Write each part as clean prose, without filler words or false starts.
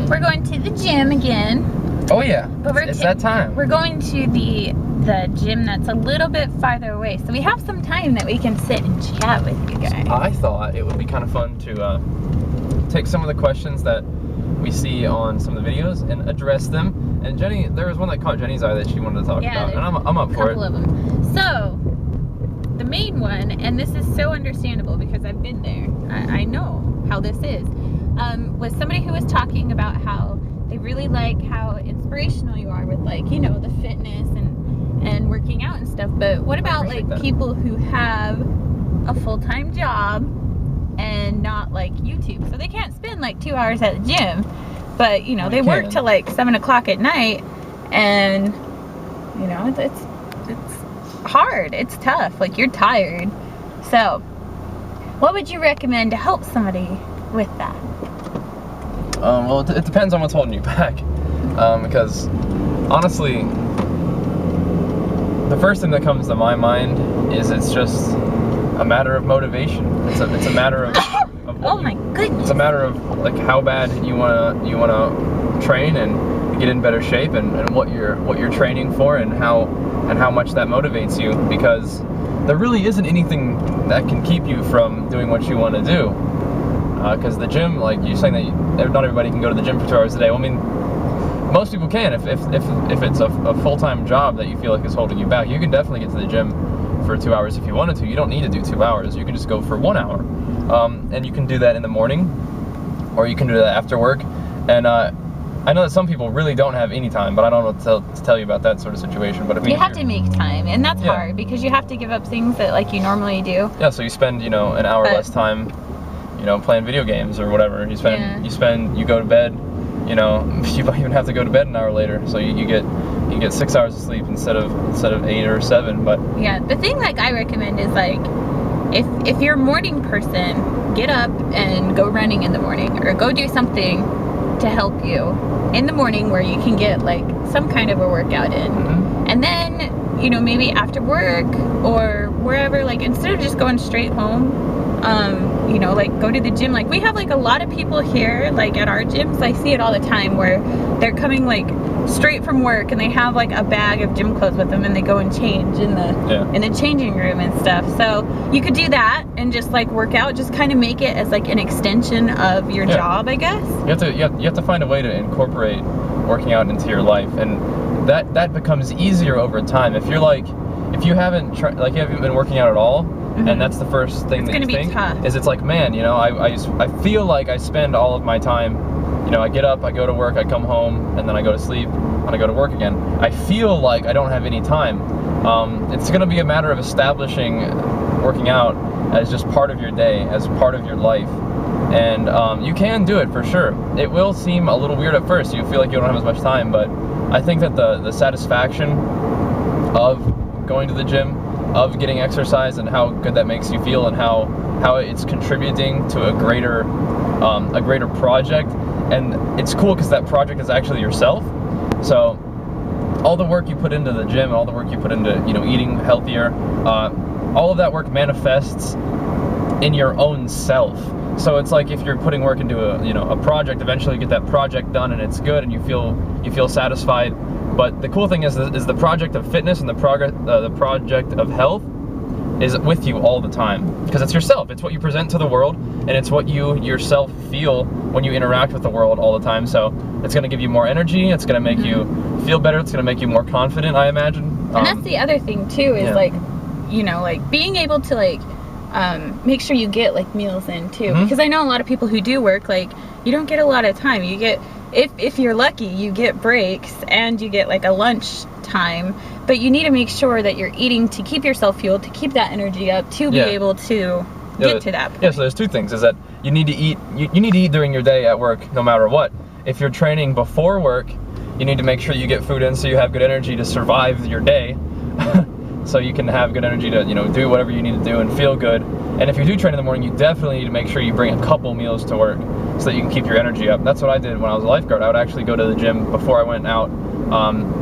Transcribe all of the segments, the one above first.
We're going to the gym again. Oh yeah, but it's that time. We're going to the gym that's a little bit farther away, so we have some time that we can sit and chat with you guys. I thought it would be kind of fun to take some of the questions that we see on some of the videos and address them. And Jenny, there was one that caught Jenny's eye that she wanted to talk about, and I'm up for it. A couple of them. So, the main one, and this is so understandable because I've been there, I know how this is, was somebody who was talking about how they really like how inspirational you are with, like, you know, the fitness and working out and stuff, but what about like people who have a full-time job and not like YouTube? So they can't spend like 2 hours at the gym, but you know, they work till like 7 o'clock at night, and you know, it's hard, it's tough, like you're tired. So what would you recommend to help somebody with that? Well, it depends on what's holding you back, because honestly, the first thing that comes to my mind is it's just a matter of motivation. It's a matter of oh my goodness. It's a matter of like how bad you wanna train and get in better shape, and what you're training for, and how much that motivates you, because there really isn't anything that can keep you from doing what you want to do. Because the gym, like you're saying that not everybody can go to the gym for 2 hours a day. Well, I mean, most people can. If it's a full-time job that you feel like is holding you back, you can definitely get to the gym for 2 hours if you wanted to. You don't need to do 2 hours. You can just go for 1 hour, and you can do that in the morning, or you can do that after work. And I know that some people really don't have any time, but I don't know what to tell you about that sort of situation. But I mean, you have to make time, and that's hard because you have to give up things that like you normally do. Yeah, so you spend, you know, an hour less time, you know, playing video games or whatever. You go to bed, you know, you might even have to go to bed an hour later, so you get 6 hours of sleep instead of 8 or 7. But yeah, the thing like I recommend is like if you're a morning person, get up and go running in the morning, or go do something to help you in the morning where you can get like some kind of a workout in. And then, you know, maybe after work or wherever, like instead of just going straight home, you know, like go to the gym. Like we have like a lot of people here, like at our gyms, I see it all the time where they're coming like straight from work and they have like a bag of gym clothes with them, and they go and change in the changing room and stuff. So you could do that and just like work out, just kind of make it as like an extension of your job, I guess. You have to find a way to incorporate working out into your life, and that becomes easier over time. If you haven't been working out at all, and that's the first thing that you think, is it's like, man, you know, I feel like I spend all of my time, you know, I get up, I go to work, I come home, and then I go to sleep, and I go to work again. I feel like I don't have any time. It's going to be a matter of establishing working out as just part of your day, as part of your life. And you can do it for sure. It will seem a little weird at first. You feel like you don't have as much time, but I think that the satisfaction of going to the gym, of getting exercise, and how good that makes you feel, and how it's contributing to a greater project. And it's cool because that project is actually yourself. So all the work you put into the gym, all the work you put into, you know, eating healthier, all of that work manifests in your own self. So it's like if you're putting work into a project, eventually you get that project done and it's good and you feel satisfied. But the cool thing is the project of fitness and the project of health is with you all the time, because it's yourself. It's what you present to the world, and it's what you yourself feel when you interact with the world all the time. So it's going to give you more energy. It's going to make you feel better. It's going to make you more confident, I imagine. And that's the other thing too, is like, you know, like being able to like make sure you get like meals in too, because I know a lot of people who do work, like you don't get a lot of time. You get, if you're lucky, you get breaks and you get like a lunch time, but you need to make sure that you're eating to keep yourself fueled, to keep that energy up, to be able to get to that point. Yeah, so there's two things, is that you need to eat, you need to eat during your day at work no matter what. If you're training before work, you need to make sure you get food in so you have good energy to survive your day. So you can have good energy to, you know, do whatever you need to do and feel good. And if you do train in the morning, you definitely need to make sure you bring a couple meals to work so that you can keep your energy up. That's what I did when I was a lifeguard. I would actually go to the gym before I went out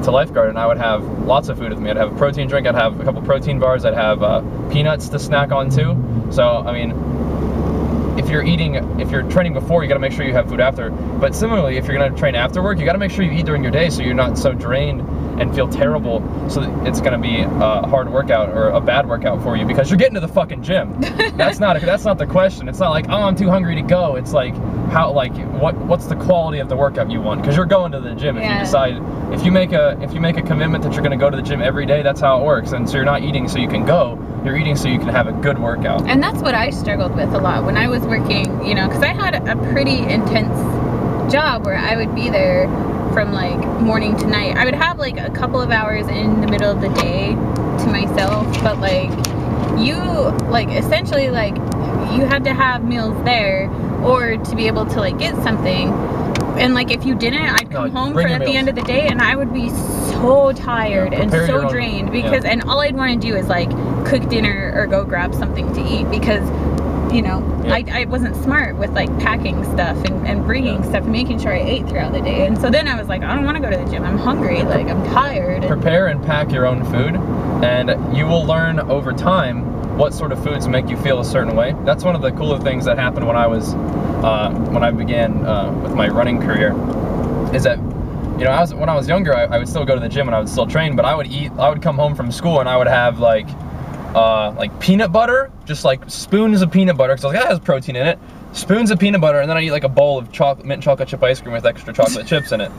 to lifeguard, and I would have lots of food with me. I'd have a protein drink, I'd have a couple protein bars, I'd have peanuts to snack on too. So, I mean, if if you're training before, you got to make sure you have food after. But similarly, if you're going to train after work, you got to make sure you eat during your day so you're not so drained and feel terrible, so that it's going to be a hard workout or a bad workout for you because you're getting to the fucking gym. That's not the question. It's not like, oh, I'm too hungry to go. It's like, what's the quality of the workout you want? Because you're going to the gym. If you decide, if you make a commitment that you're going to go to the gym every day, that's how it works. And so you're not eating so you can go. You're eating so you can have a good workout. And that's what I struggled with a lot when I was working, you know, because I had a pretty intense job where I would be there from like morning to night. I would have like a couple of hours in the middle of the day to myself, but like you like essentially like you had to have meals there or to be able to like get something. And like if you didn't, I'd come home at the end of the day and I would be so tired and so drained because and all I'd want to do is like cook dinner or go grab something to eat because, you know, I wasn't smart with like packing stuff and bringing stuff and making sure I ate throughout the day. And so then I was like, I don't want to go to the gym. I'm hungry. Like I'm tired. Prepare and pack your own food, and you will learn over time what sort of foods make you feel a certain way. That's one of the cooler things that happened when I began with my running career, is that, you know, when I was younger, I would still go to the gym and I would still train, but I would come home from school and I would have like peanut butter, just like spoons of peanut butter, because I was like, that has protein in it. Spoons of peanut butter, and then I eat like a bowl of mint chocolate chip ice cream with extra chocolate chips in it.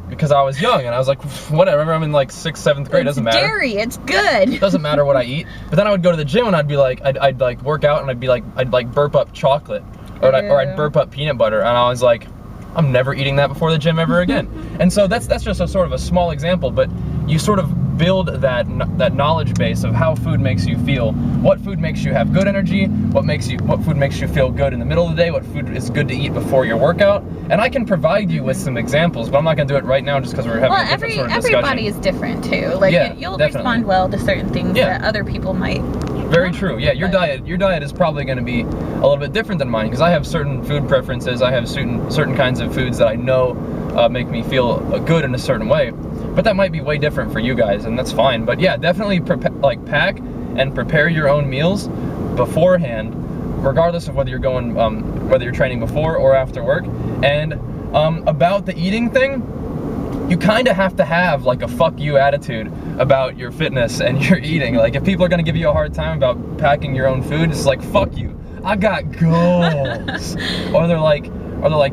Because I was young and I was like, whatever, I'm in like 6th, 7th grade, doesn't matter. Dairy, it's good. Doesn't matter what I eat. But then I would go to the gym and I'd be like, I'd like work out and I'd like burp up chocolate or I'd burp up peanut butter, and I was like, I'm never eating that before the gym ever again. And so that's just a sort of a small example, but you sort of build that knowledge base of how food makes you feel, what food makes you have good energy, what food makes you feel good in the middle of the day, what food is good to eat before your workout. And I can provide you with some examples, but I'm not going to do it right now just because we're having a different sort of discussion. Everybody is different too. Like you'll respond well to certain things that other people might. Very true. Yeah, your diet is probably going to be a little bit different than mine because I have certain food preferences. I have certain kinds of foods that I know make me feel good in a certain way. But that might be way different for you guys, and that's fine. But yeah, definitely pack and prepare your own meals beforehand, regardless of whether you're going, whether you're training before or after work. And about the eating thing, you kind of have to have like a fuck you attitude about your fitness and your eating. Like if people are gonna give you a hard time about packing your own food, it's like, fuck you, I got goals. Or they're like,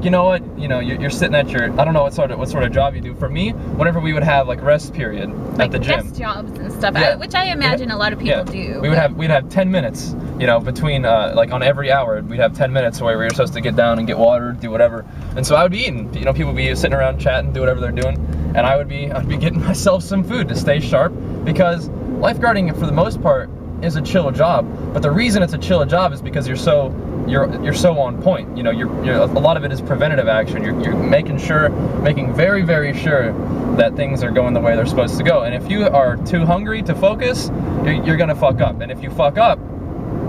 you know what, you know, you're sitting at your, I don't know what sort of job you do. For me, whenever we would have like rest period at the gym, desk jobs and stuff, which I imagine a lot of people do. We'd have 10 minutes, you know, between like on every hour, we'd have 10 minutes where we were supposed to get down and get water, do whatever. And so I would be eating, you know, people would be sitting around chatting, do whatever they're doing, and I'd be getting myself some food to stay sharp, because lifeguarding for the most part is a chill job. But the reason it's a chill job is because you're so on point. You know, a lot of it is preventative action. You're making very, very sure that things are going the way they're supposed to go. And if you are too hungry to focus, you're gonna fuck up. And if you fuck up,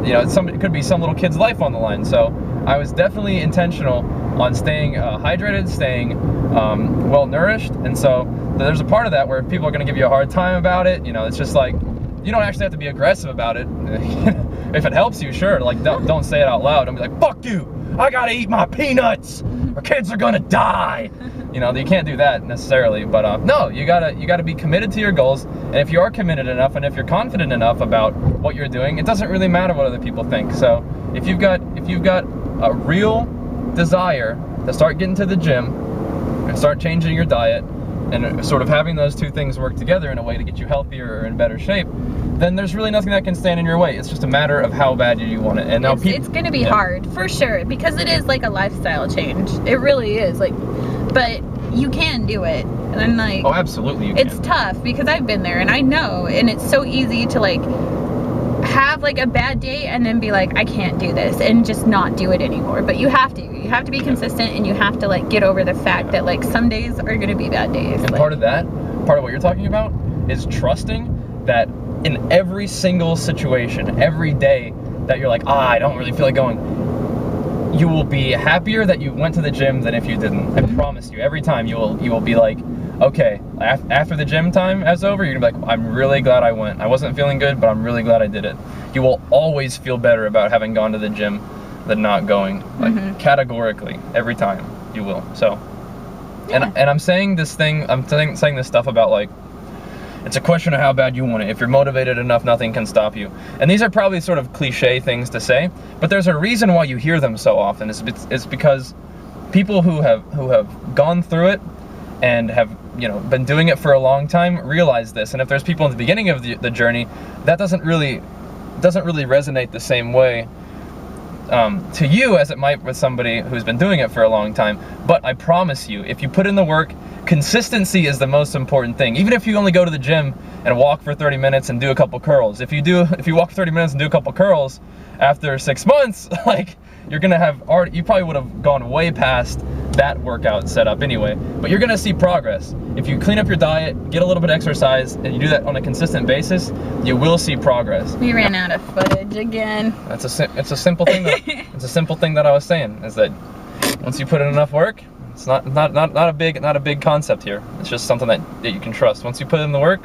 you know, it could be some little kid's life on the line. So I was definitely intentional on staying hydrated, staying well nourished. And so there's a part of that where people are gonna give you a hard time about it. You know, it's just like, you don't actually have to be aggressive about it. If it helps you, sure. Like don't say it out loud. Don't be like, fuck you, I gotta eat my peanuts, or kids are gonna die. You know, you can't do that necessarily. But no, you gotta be committed to your goals. And if you are committed enough, and if you're confident enough about what you're doing, it doesn't really matter what other people think. So if you've got a real desire to start getting to the gym and start changing your diet, and sort of having those two things work together in a way to get you healthier or in better shape, then there's really nothing that can stand in your way. It's just a matter of how bad you want it. And now it's going to be hard for sure, because it is like a lifestyle change. It really is, like, but you can do it. And like, oh, absolutely, you can. It's tough because I've been there and I know, and it's so easy to like have like a bad day and then be like, I can't do this, and just not do it anymore. But you have to be consistent, and you have to like get over the fact that like some days are going to be bad days. And part of what you're talking about is trusting that in every single situation, every day that you're like, I don't really feel like going, you will be happier that you went to the gym than if you didn't. I promise you, every time you will be like, okay, after the gym time is over, you're gonna be like, I'm really glad I went. I wasn't feeling good, but I'm really glad I did it. You will always feel better about having gone to the gym than not going. Like categorically, every time you will. So, and I'm saying this thing. I'm saying this stuff about like, it's a question of how bad you want it. If you're motivated enough, nothing can stop you. And these are probably sort of cliche things to say, but there's a reason why you hear them so often. It's because people who have gone through it and have, you know, been doing it for a long time realize this. And if there's people in the beginning of the journey, that doesn't really resonate the same way to you as it might with somebody who's been doing it for a long time. But I promise you, if you put in the work, consistency is the most important thing. Even if you only go to the gym and walk for 30 minutes and do a couple curls. If you walk 30 minutes and do a couple curls, after 6 months, like, you're gonna have you probably would have gone way past that workout setup anyway, but you're gonna see progress. If you clean up your diet, get a little bit of exercise, and you do that on a consistent basis, you will see progress. We ran out of footage again. It's a simple thing it's a simple thing that I was saying, is that once you put in enough work, it's not a big concept here. It's just something that you can trust. Once you put in the work,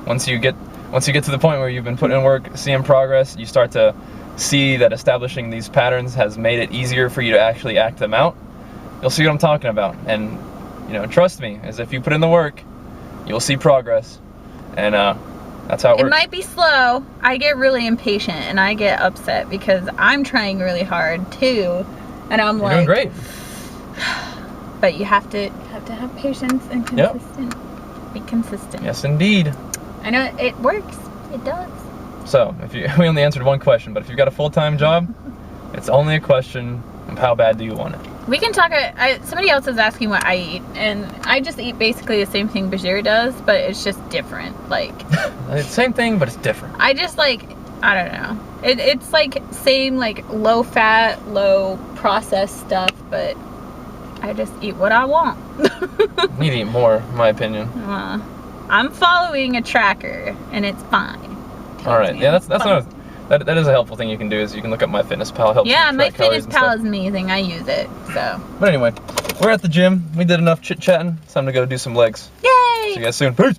once you get to the point where you've been putting in work, seeing progress, you start to see that establishing these patterns has made it easier for you to actually act them out. You'll see what I'm talking about. And, you know, trust me, as if you put in the work, you'll see progress. And that's how it works. It might be slow. I get really impatient and I get upset because I'm trying really hard too, and I'm You're doing great. But you have to have patience and consistent. Be consistent. Yes, indeed. I know it works. It does. So, we only answered one question, but if you've got a full-time job, it's only a question of how bad do you want it. We can talk. Somebody else is asking what I eat, and I just eat basically the same thing Bajheera does, but it's just different. Like, it's the same thing, but it's different. I just like, I don't know. It's like same, like, low fat, low processed stuff, but I just eat what I want. You need to eat more, in my opinion. I'm following a tracker, and it's fine. All right, yeah, that is a helpful thing you can do, is you can look up MyFitnessPal. Helps yeah, MyFitnessPal is amazing. I use it, so. But anyway, we're at the gym. We did enough chit-chatting. It's time to go do some legs. Yay! See you guys soon. Peace!